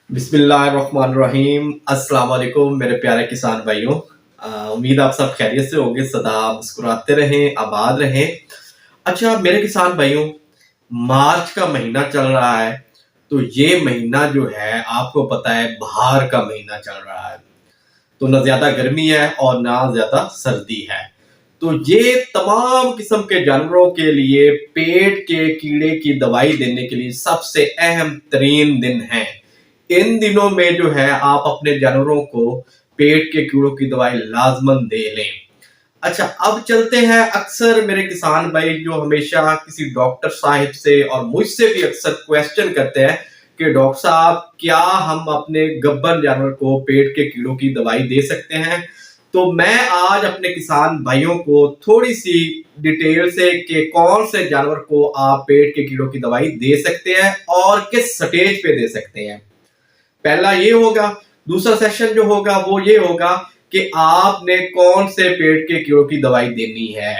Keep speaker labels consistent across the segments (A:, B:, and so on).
A: बिस्मिल्लाहिर्रहमानिर्रहीम। अस्सलाम वालेकुम मेरे प्यारे किसान भाइयों। उम्मीद आप सब खैरियत से होंगे, सदा मुस्कुराते रहें, आबाद रहें। अच्छा मेरे किसान भाइयों, मार्च का महीना चल रहा है, तो ये महीना जो है आपको पता है बहार का महीना चल रहा है। तो ना ज़्यादा गर्मी है और ना ज़्यादा सर्दी है। तो ये तमाम किस्म के जानवरों के लिए पेट के कीड़े की दवाई देने के लिए सबसे अहम तरीन दिन है। इन दिनों में जो है आप अपने जानवरों को पेट के कीड़ों की दवाई लाजमन दे लें। अच्छा, अब चलते हैं। अक्सर मेरे किसान भाई जो हमेशा किसी डॉक्टर साहिब से और मुझसे भी अक्सर क्वेश्चन करते हैं कि डॉक्टर साहब क्या हम अपने गब्बर जानवर को पेट के कीड़ों की दवाई दे सकते हैं। तो मैं आज अपने किसान भाइयों को थोड़ी सी डिटेल से कि कौन से जानवर को आप पेट के कीड़ों की दवाई दे सकते हैं और किस स्टेज पे दे सकते हैं, पहला ये होगा। दूसरा सेशन जो होगा वो ये होगा कि आपने कौन से पेट के कीड़ों की दवाई देनी है।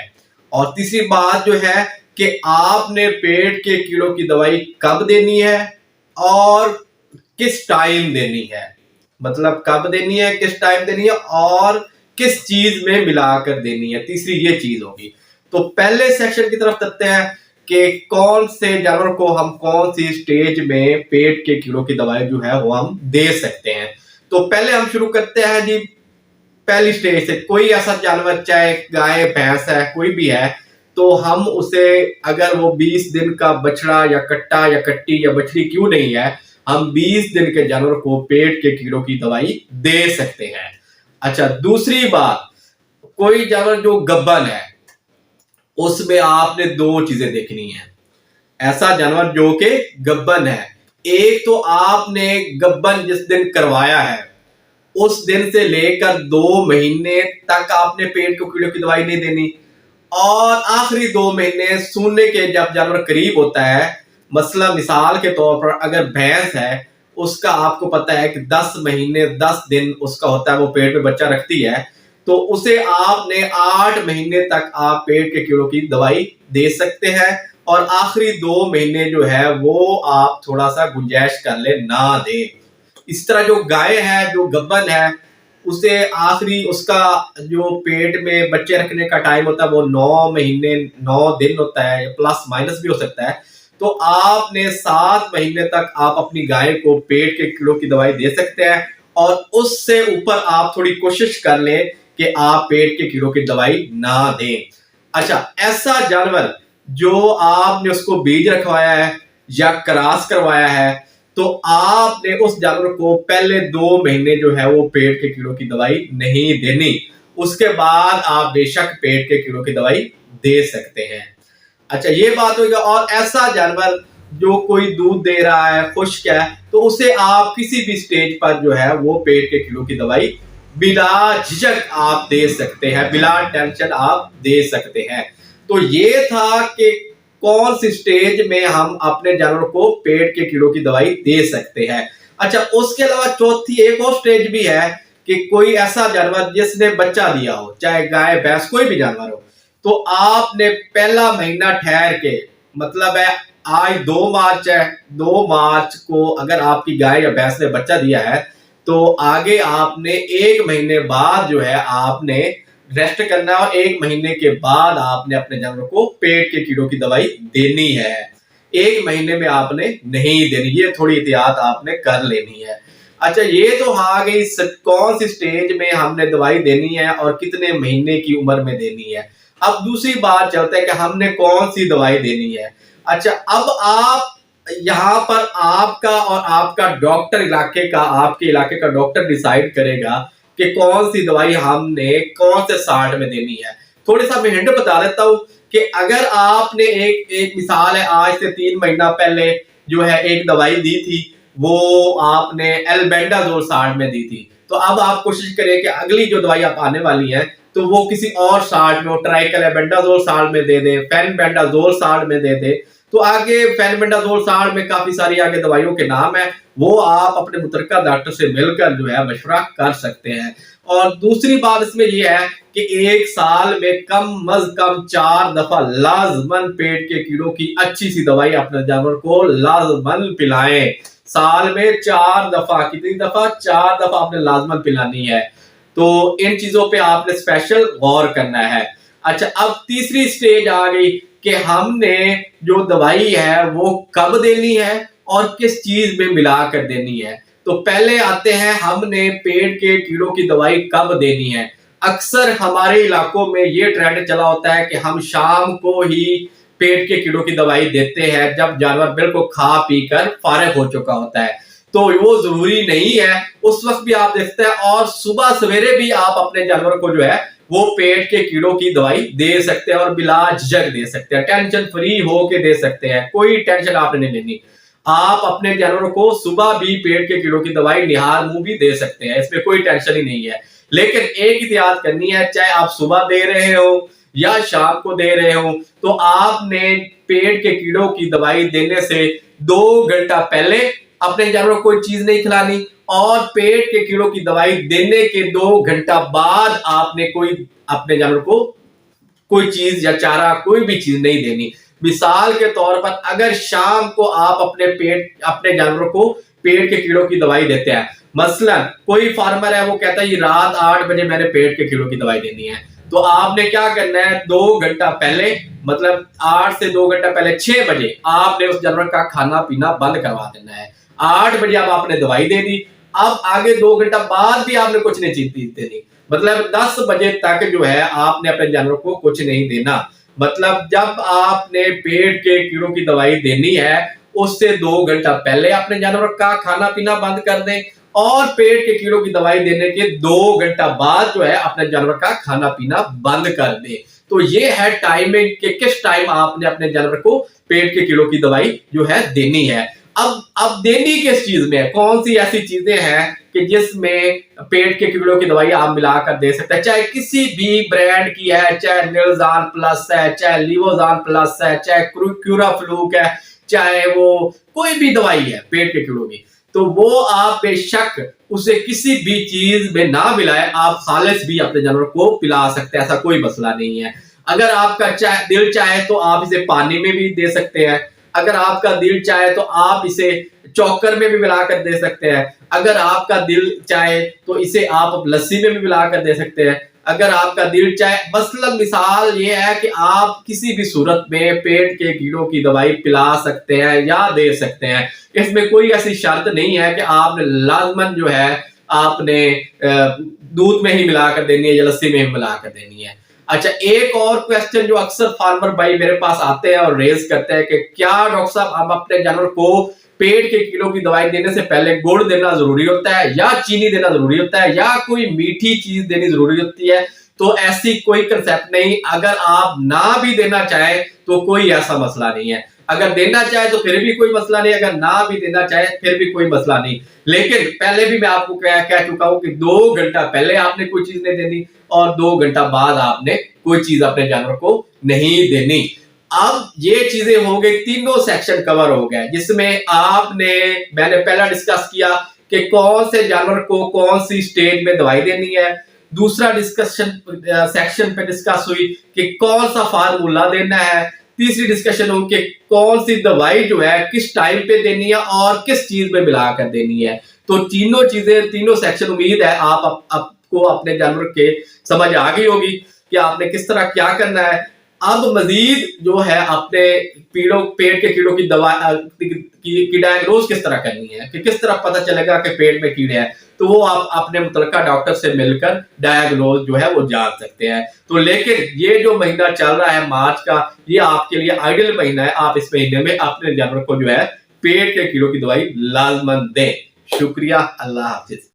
A: और तीसरी बात जो है कि आपने पेट के कीड़ों की दवाई कब देनी है और किस टाइम देनी है। मतलब कब देनी है, किस टाइम देनी है और किस चीज में मिलाकर देनी है, तीसरी ये चीज होगी। तो पहले सेक्शन की तरफ चलते हैं कि कौन से जानवर को हम कौन सी स्टेज में पेट के कीड़ों की दवाई जो है वो हम दे सकते हैं। तो पहले हम शुरू करते हैं जी पहली स्टेज से। कोई ऐसा जानवर, चाहे गाय भैंस है, कोई भी है, तो हम उसे, अगर वो 20 दिन का बछड़ा या कट्टा या कट्टी या बछड़ी क्यों नहीं है, हम 20 दिन के जानवर को पेट के कीड़ों की दवाई दे सकते हैं। अच्छा, दूसरी बात, कोई जानवर जो गब्बन है उसमें आपने दो चीजें देखनी है। ऐसा जानवर जो कि गब्बन है, एक तो आपने गब्बन जिस दिन करवाया है उस दिन से लेकर 2 महीने तक आपने पेट के कीड़ों की दवाई नहीं देनी। और आखिरी 2 महीने सूने के जब जानवर करीब होता है, मसला मिसाल के तौर पर अगर भैंस है, उसका आपको पता है कि 10 महीने 10 दिन उसका होता है, वो पेट में बच्चा रखती है, तो उसे आपने 8 महीने तक आप पेट के कीड़ों की दवाई दे सकते हैं। और आखिरी 2 महीने जो है वो आप थोड़ा सा गुंजाइश कर ले, ना दे। इस तरह जो गाय है, जो गब्बन है, उसे आखिरी उसका जो पेट में बच्चे रखने का टाइम होता है वो 9 महीने 9 दिन होता है, प्लस माइनस भी हो सकता है। तो आपने 7 महीने तक आप अपनी गाय को पेट के कीड़ों की दवाई दे सकते हैं। और उससे ऊपर आप थोड़ी कोशिश कर लें कि आप पेट के कीड़ों की दवाई ना दें। अच्छा, ऐसा जानवर जो आपने उसको बीज रखवाया है या क्रॉस करवाया है, तो आपने उस जानवर को पहले 2 महीने जो है वो पेट के कीड़ों की दवाई नहीं देनी। उसके बाद आप बेशक पेट के कीड़ों की दवाई दे सकते हैं। अच्छा, ये बात होगी। और ऐसा जानवर जो कोई दूध दे रहा है, खुश्क है, तो उसे आप किसी भी स्टेज पर जो है वो पेट के कीड़ों की दवाई बिला झिझक आप दे सकते हैं, बिला टेंशन आप दे सकते हैं। तो ये था कि कौन सी स्टेज में हम अपने जानवर को पेट के कीड़ों की दवाई दे सकते हैं। अच्छा, उसके अलावा चौथी एक और स्टेज भी है कि कोई ऐसा जानवर जिसने बच्चा दिया हो, चाहे गाय भैंस कोई भी जानवर हो, तो आपने पहला महीना ठहर के, मतलब है आज 2 मार्च है, 2 मार्च को अगर आपकी गाय या भैंस ने बच्चा दिया है, तो आगे आपने 1 महीने बाद जो है आपने रेस्ट करना है। और 1 महीने के बाद आपने अपने जानवर को पेट के कीड़ों की दवाई देनी है। 1 महीने में आपने नहीं देनी, ये थोड़ी एहतियात आपने कर लेनी है। अच्छा, ये तो आ गई कौन सी स्टेज में हमने दवाई देनी है और कितने महीने की उम्र में देनी है। अब दूसरी बात चलते हैं कि हमने कौन सी दवाई देनी है। अच्छा, अब आप यहाँ पर आपका और आपका डॉक्टर इलाके का, आपके इलाके का डॉक्टर डिसाइड करेगा कि कौन सी दवाई हमने कौन से साल्ट में देनी है। थोड़ी सा मैं हिंट बता देता हूँ कि अगर आपने एक एक मिसाल है, आज से 3 महीना पहले जो है एक दवाई दी थी, वो आपने एल्बेंडाजोल साल्ट में दी थी। तो अब आप कोशिश करें कि अगली जो दवाई आप आने वाली है तो वो किसी और साल्ट में, वो ट्राइकल एल्बेंडाजोल साल्ट में दे दे, फेनबेंडाजोल साल्ट में दे दे। तो आगे फेनबेंडाजोल साल्ट में काफी सारी आगे दवाइयों के नाम है, वो आप अपने मुतरका डॉक्टर से मिलकर जो है मशवरा कर सकते हैं। और दूसरी बात इसमें यह है कि 1 साल में कम अज कम 4 दफा लाजमन पेट के कीड़ों की अच्छी सी दवाई अपने जानवर को लाजमन पिलाएं। साल में 4 दफा, कितनी दफा? 4 दफा आपने लाजमन पिलानी है। तो इन चीजों पे आपने स्पेशल गौर करना है। अच्छा, अब तीसरी स्टेज आ गई कि हमने जो दवाई है वो कब देनी है और किस चीज में मिलाकर देनी है। तो पहले आते हैं, हमने पेट के कीड़ों की दवाई कब देनी है। अक्सर हमारे इलाकों में ये ट्रेंड चला होता है कि हम शाम को ही पेट के कीड़ों की दवाई देते हैं, जब जानवर बिल्कुल खा पी कर फारिग हो चुका होता है। तो वो जरूरी नहीं है, उस वक्त भी आप देखते हैं, और सुबह सवेरे भी आप अपने जानवर को जो है वो पेट के कीड़ों की दवाई दे सकते हैं और बिला झिझक दे सकते हैं, टेंशन फ्री होके दे सकते हैं, कोई टेंशन आपने नहीं लेनी। आप अपने जानवरों को सुबह भी पेट के कीड़ों की दवाई निहार मुंह भी दे सकते हैं, इसमें कोई टेंशन ही नहीं है। लेकिन एक एहतियात करनी है, चाहे आप सुबह दे रहे हो या शाम को दे रहे हो, तो आपने पेट के कीड़ों की दवाई देने से 2 घंटा पहले अपने जानवरों को कोई चीज नहीं खिलानी, और पेट के कीड़ों की दवाई देने के 2 घंटा बाद आपने कोई अपने जानवर को कोई चीज या चारा कोई भी चीज नहीं देनी। मिसाल के तौर पर अगर शाम को आप अपने जानवरों को पेट के कीड़ों की दवाई देते हैं, मसलन कोई फार्मर है वो कहता है ये रात 8 बजे मैंने पेट के कीड़ों की दवाई देनी है, तो आपने क्या करना है, 2 घंटा पहले, मतलब 8 से 2 घंटा पहले 6 बजे आपने उस जानवर का खाना पीना बंद करवा देना है। 8 बजे अब आपने दवाई दे दी, अब आगे 2 घंटा बाद भी आपने कुछ नहीं चीज देनी, मतलब 10 बजे तक जो है आपने अपने जानवर को कुछ नहीं देना। मतलब जब आपने पेट के कीड़ों की दवाई देनी है उससे 2 घंटा पहले अपने जानवर का खाना पीना बंद कर दें, और पेट के कीड़ों की दवाई देने के 2 घंटा बाद जो है अपने जानवर का खाना पीना बंद कर दें। तो ये है टाइमिंग कि किस टाइम आपने अपने जानवर को पेट के कीड़ों की दवाई जो है देनी है। अब देनी किस चीज में है, कौन सी ऐसी चीजें हैं कि जिसमें पेट के कीड़ों की दवाई आप मिलाकर दे सकते हैं, चाहे किसी भी ब्रांड की है, चाहे निलजान प्लस है, चाहे लिवोजान प्लस है, चाहे क्यूराफ्लूक है, चाहे वो कोई भी दवाई है पेट के कीड़ों की, तो वो आप बेशक उसे किसी भी चीज में ना मिलाए, आप खालिस भी अपने जानवर को पिला सकते हैं, ऐसा कोई मसला नहीं है। अगर आपका दिल चाहे तो आप इसे पानी में भी दे सकते हैं, अगर आपका दिल चाहे तो आप इसे चौकर में भी मिलाकर दे सकते हैं, अगर आपका दिल चाहे तो इसे आप लस्सी में भी मिलाकर दे सकते हैं, अगर आपका दिल चाहे, मसलन मिसाल ये है कि आप किसी भी सूरत में पेट के कीड़ों की दवाई पिला सकते हैं या दे सकते हैं। इसमें कोई ऐसी शर्त नहीं है कि आपने लाजमन जो है आपने दूध में ही मिलाकर देनी है या लस्सी में ही मिलाकर देनी है। अच्छा, एक और क्वेश्चन जो अक्सर फार्मर भाई मेरे पास आते हैं और रेज करते हैं कि क्या डॉक्टर साहब हम अपने जानवर को पेट के कीड़ों की दवाई देने से पहले गुड़ देना जरूरी होता है या चीनी देना जरूरी होता है या कोई मीठी चीज देनी जरूरी होती है? तो ऐसी कोई कंसेप्ट नहीं, अगर आप ना भी देना चाहे तो कोई ऐसा मसला नहीं है, अगर देना चाहे तो फिर भी कोई मसला नहीं, अगर ना भी देना चाहे फिर भी कोई मसला नहीं। लेकिन पहले भी मैं आपको कह चुका हूं कि 2 घंटा पहले आपने कोई चीज नहीं देनी और 2 घंटा बाद आपने कोई चीज अपने जानवर को नहीं देनी। अब ये चीजें हो गई, तीनों सेक्शन कवर हो गए, जिसमें मैंने पहला डिस्कस किया कि कौन से जानवर को कौन सी स्टेज में दवाई देनी है। दूसरा डिस्कशन सेक्शन पे डिस्कस हुई कि कौन सा फार्मूला देना है। तीसरी डिस्कशन हुई कि कौन सी दवाई जो है किस टाइम पे देनी है और किस चीज में मिलाकर देनी है। तो तीनों चीजें, तीनों सेक्शन, उम्मीद है आपको अपने जानवर के समझ आ गई होगी कि आपने किस तरह क्या करना है। अब मजीद जो है अपने पेट के कीड़ों की दवा की डायग्नोज किस तरह करनी है, कि किस तरह पता चलेगा कि पेट में कीड़े हैं, तो वो आप अपने मुतलका डॉक्टर से मिलकर डायग्नोज जो है वो जान सकते हैं। तो लेकिन ये जो महीना चल रहा है मार्च का, ये आपके लिए आइडियल महीना है, आप इस महीने में अपने जानवर को जो है पेट के कीड़ों की दवाई लाजमन दें। शुक्रिया, अल्लाह हाफिज।